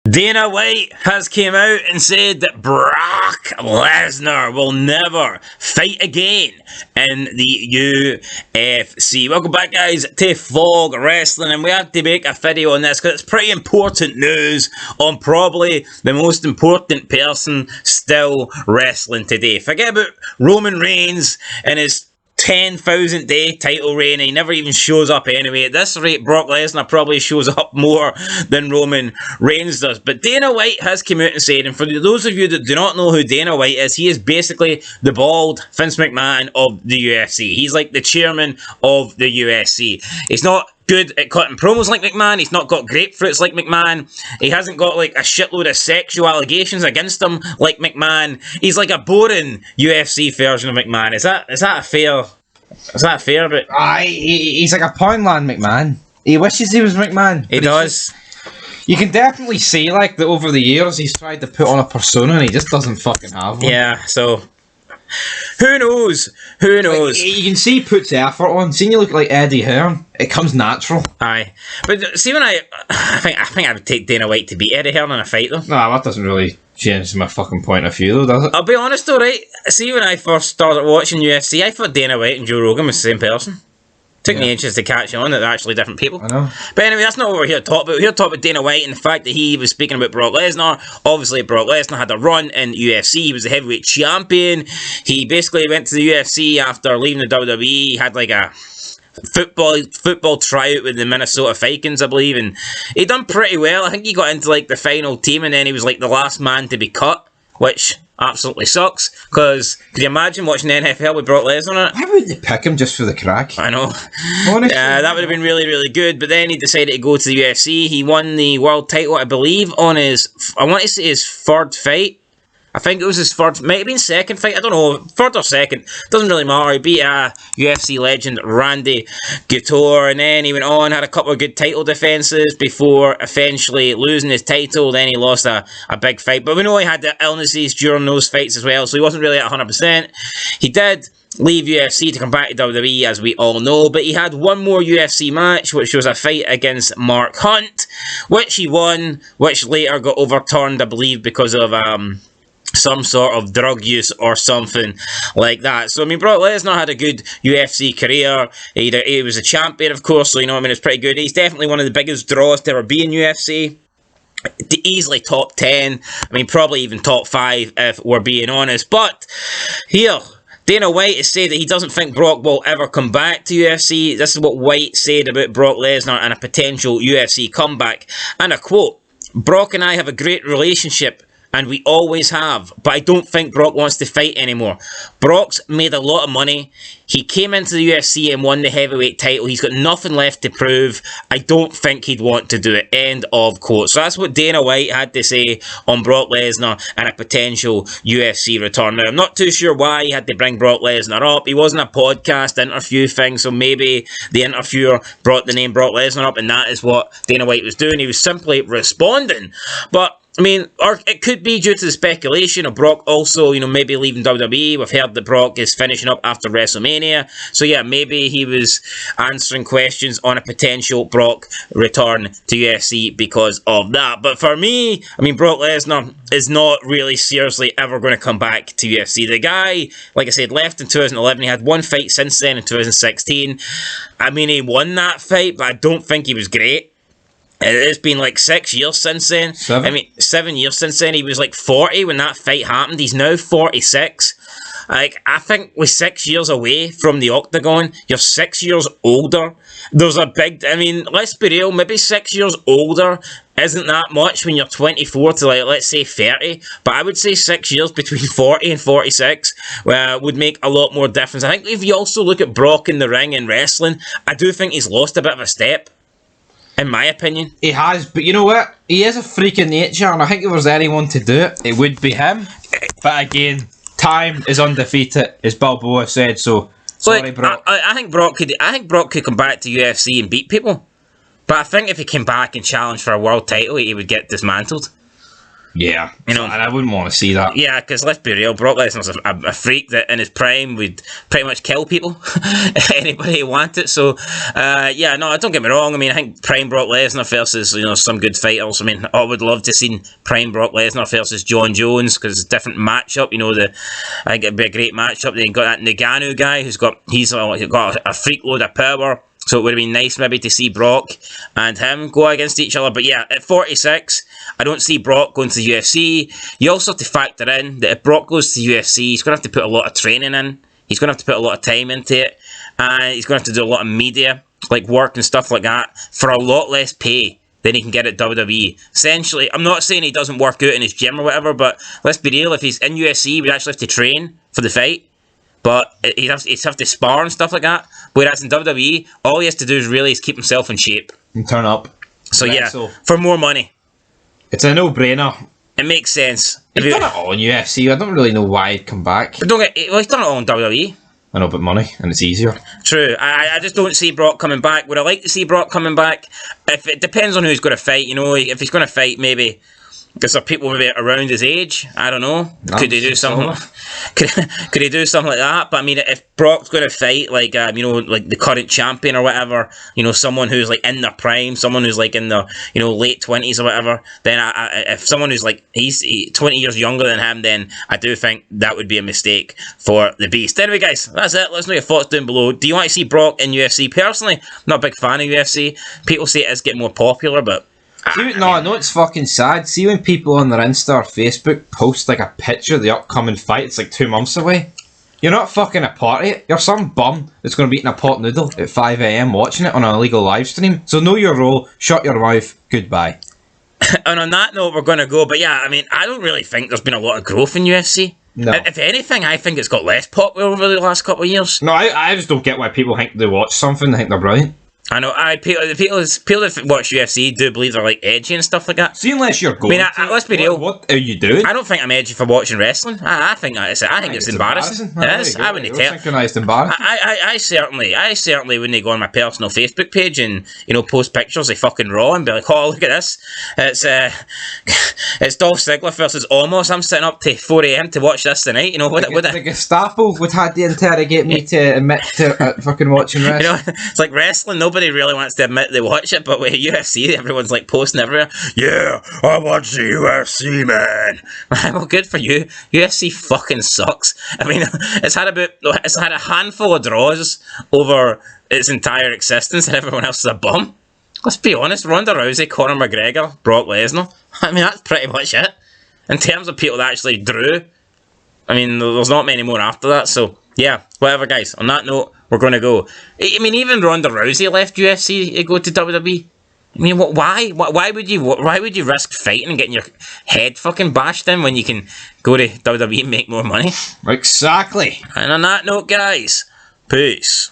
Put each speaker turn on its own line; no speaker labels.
Dana White has came out and said that Brock Lesnar will never fight again in the UFC. Welcome back, guys, to Fog Wrestling, and we have to make a video on this because it's pretty important news on probably the most important person still wrestling today. Forget about Roman Reigns and his 10,000 day title reign. He never even shows up anyway. At this rate, Brock Lesnar probably shows up more than Roman Reigns does. But Dana White has come out and said, and for those of you that do not know who Dana White is, he is basically the bald Vince McMahon of the UFC. He's like the chairman of the UFC. He's not good at cutting promos like McMahon. He's not got grapefruits like McMahon. He hasn't got like a shitload of sexual allegations against him like McMahon. He's like a boring UFC version of McMahon. Is that a fair? Is that fair? But
he's like a Poundland McMahon. He wishes he was McMahon.
He does.
You can definitely see like that over the years he's tried to put on a persona and he just doesn't fucking have one.
Yeah. So. Who knows? Who knows?
Like, you can see he puts effort on. Seeing you look like Eddie Hearn, it comes natural.
Aye, but see when I think I would take Dana White to beat Eddie Hearn in a fight though.
Nah, that doesn't really change my fucking point of view though, does it?
I'll be honest though, right? See when I first started watching UFC, I thought Dana White and Joe Rogan was the same person. Took me ages to catch on that they're actually different people.
I know.
But anyway, that's not what we're here to talk about. We're here to talk about Dana White and the fact that he was speaking about Brock Lesnar. Obviously, Brock Lesnar had a run in UFC. He was the heavyweight champion. He basically went to the UFC after leaving the WWE. He had like a football tryout with the Minnesota Vikings, I believe, and he done pretty well. I think he got into like the final team, and then he was like the last man to be cut, which absolutely sucks, because could you imagine watching the NFL with Brock Lesnar on it?
Why would you pick him just for the crack?
I know.
Honestly,
that would have been really, really good, but then he decided to go to the UFC. He won the world title, I believe, on his, I want to say his third fight. I think it was his third, might have been second fight, I don't know, third or second, doesn't really matter. He beat a UFC legend, Randy Couture, and then he went on, had a couple of good title defences before eventually losing his title. Then he lost a big fight, but we know he had the illnesses during those fights as well, so he wasn't really at 100%. He did leave UFC to come back to WWE, as we all know, but he had one more UFC match, which was a fight against Mark Hunt, which he won, which later got overturned, I believe, because of some sort of drug use or something like that. So, I mean, Brock Lesnar had a good UFC career. He was a champion, of course, so, you know, I mean, it's pretty good. He's definitely one of the biggest draws to ever be in UFC. Easily top 10. I mean, probably even top 5 if we're being honest. But here, Dana White has said that he doesn't think Brock will ever come back to UFC. This is what White said about Brock Lesnar and a potential UFC comeback. And I quote, "Brock and I have a great relationship, and we always have, but I don't think Brock wants to fight anymore. Brock's made a lot of money. He came into the UFC and won the heavyweight title. He's got nothing left to prove. I don't think he'd want to do it." End of quote. So that's what Dana White had to say on Brock Lesnar and a potential UFC return. Now, I'm not too sure why he had to bring Brock Lesnar up. He wasn't a podcast interview thing, so maybe the interviewer brought the name Brock Lesnar up, and that is what Dana White was doing. He was simply responding. But I mean, or it could be due to the speculation of Brock also, you know, maybe leaving WWE. We've heard that Brock is finishing up after WrestleMania. So yeah, maybe he was answering questions on a potential Brock return to UFC because of that. But for me, I mean, Brock Lesnar is not really seriously ever going to come back to UFC. The guy, like I said, left in 2011. He had one fight since then in 2016. I mean, he won that fight, but I don't think he was great. It's been like 6 years since then. 7 years since then. He was like 40 when that fight happened. He's now 46. Like, I think we're 6 years away from the octagon. You're 6 years older. There's a big, I mean, let's be real, maybe 6 years older isn't that much when you're 24 to, like, let's say 30. But I would say 6 years between 40 and 46 would make a lot more difference. I think if you also look at Brock in the ring and wrestling, I do think he's lost a bit of a step. In my opinion.
He has, but you know what? He is a freak in nature, and I think if there was anyone to do it, it would be him. But again, time is undefeated, as Balboa said, so sorry, Brock.
I think Brock could come back to UFC and beat people. But I think if he came back and challenged for a world title, he would get dismantled.
Yeah,
You know,
and I wouldn't want to see that.
yeah, because let's be real, Brock Lesnar's a freak that in his prime would pretty much kill people, anybody who wanted. So, yeah, no, don't get me wrong. I mean, I think prime Brock Lesnar versus some good fighters. I mean, I would love to see prime Brock Lesnar versus John Jones because it's a different matchup. I think it'd be a great matchup. Then you got that Nagano guy he's got a freak load of power. So it would have been nice maybe to see Brock and him go against each other. But yeah, at 46, I don't see Brock going to the UFC. You also have to factor in that if Brock goes to the UFC, he's going to have to put a lot of training in. He's going to have to put a lot of time into it. And he's going to have to do a lot of media, like work and stuff like that, for a lot less pay than he can get at WWE. Essentially, I'm not saying he doesn't work out in his gym or whatever, but let's be real, if he's in UFC, he would actually have to train for the fight. But he'd have to spar and stuff like that. Whereas in WWE, all he has to do is keep himself in shape.
And turn up.
So yeah, for more money.
It's a no-brainer.
It makes sense.
He's done it all in UFC. I don't really know why he'd come back.
But he's done it all in WWE.
I know, but money, and it's easier.
True. I just don't see Brock coming back. Would I like to see Brock coming back? If it depends on who he's going to fight. If he's going to fight, maybe... Because there are people maybe around his age. I don't know. Could he do something? Could he do something like that? But I mean, if Brock's going to fight like like the current champion or whatever, someone who's like in their prime, someone who's like in the late 20s or whatever, then if someone who's like he's 20 years younger than him, then I do think that would be a mistake for the Beast. Anyway, guys, that's it. Let us know your thoughts down below. Do you want to see Brock in UFC? Personally, I'm not a big fan of UFC. People say it is getting more popular, but.
I know it's fucking sad. See when people on their Insta or Facebook post like a picture of the upcoming fight, it's like 2 months away. You're not fucking a part of it. You're some bum that's going to be eating a pot noodle at 5 AM watching it on an illegal live stream. So know your role, shut your mouth, goodbye.
And on that note, we're going to go. But yeah, I mean, I don't really think there's been a lot of growth in UFC.
No.
If anything, I think it's got less popular over the last couple of years.
No, I just don't get why people think they watch something, they think they're brilliant.
I know. People that watch UFC do believe they're like edgy and stuff like that.
See, unless you're going.
Let's be real.
What are you doing?
I don't think I'm edgy for watching wrestling. I think it's embarrassing. Yes, I wouldn't tell.
Synchronized embarrassing.
I certainly wouldn't go on my personal Facebook page and post pictures of fucking Raw and be like, oh, look at this. It's Dolph Ziggler versus Omos. I'm sitting up to 4 AM to watch this tonight.
The Gestapo would have to interrogate me to admit to fucking watching wrestling.
It's like wrestling. Nobody really wants to admit they watch it, but with UFC, everyone's like posting everywhere. Yeah, I watch the UFC, man. Well, good for you. UFC fucking sucks. I mean, it's had a handful of draws over its entire existence, and everyone else is a bum. Let's be honest. Ronda Rousey, Conor McGregor, Brock Lesnar. I mean, that's pretty much it. In terms of people that actually drew, I mean, there's not many more after that. So yeah, whatever, guys. On that note, we're going to go. I mean, even Ronda Rousey left UFC to go to WWE. I mean, why? Why would you risk fighting and getting your head fucking bashed in when you can go to WWE and make more money?
Exactly.
And on that note, guys, peace.